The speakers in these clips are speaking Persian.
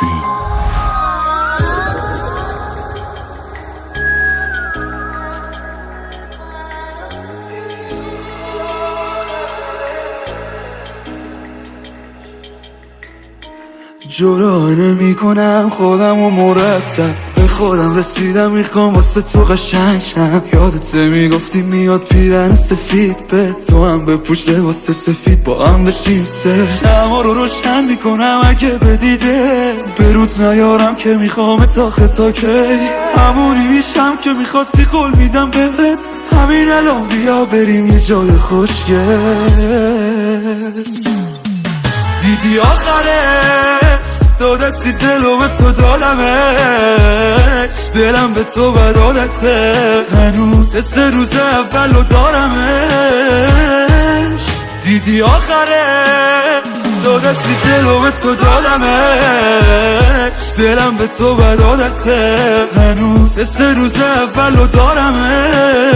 شنویم. جرأت نمی‌کنم خودم و مرتب به خودم رسیدم، میخوام واسه تو قشنگ شم. یادت میگفتی میاد پیرن سفید به تو هم بپوش لباس سفید با هم بشیم سر. شما رو روشن میکنم اگه بدیده بروت نیارم که میخوام تا کی همونی میشم که میخواستی قول میدم بهت. همین الان بیا بریم یه جای خوشگل. دیدی آخرش دو دستی دلو به تو دادمش، دلم به تو بد عادته هنوز 3 روز اولو دارمش. دیدی آخرش دو دستی دلو به تو دادمش، دلم به تو بد عادته هنوز 3 روز اولو دارمش.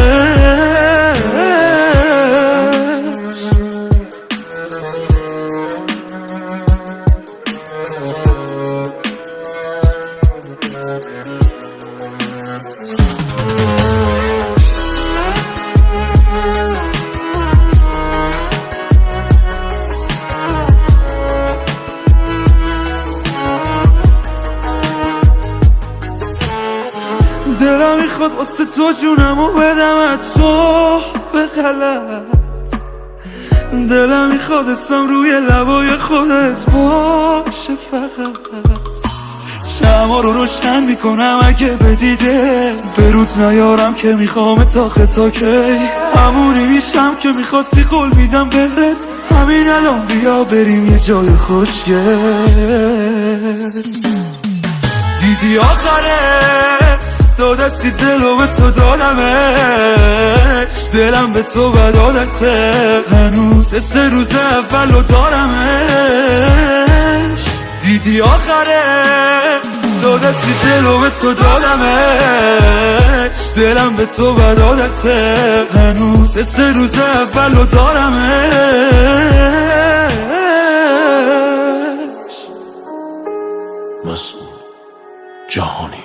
دلم میخواد واسه تو جونمو بدم تو به غلط. دلم میخواد اسمم روی لبای خودت باشه فقط. شما رو روشن میکنم اگه بدیده بروت نیارم که میخوام تا کی همونی میشم که میخواستی قول میدم بهت. همین الان بیا بریم یه جای خوشگل. دیدی آخرش دو دستی دلو به تو دادمش، دلم به تو بد عادته هنوز 3 روز اولو دارمش. دیدی آخرش دو دستی دلو به تو دادمش، دلم به تو بد عادته هنوز 3 روز اولو دارمش. مسعود جهانی.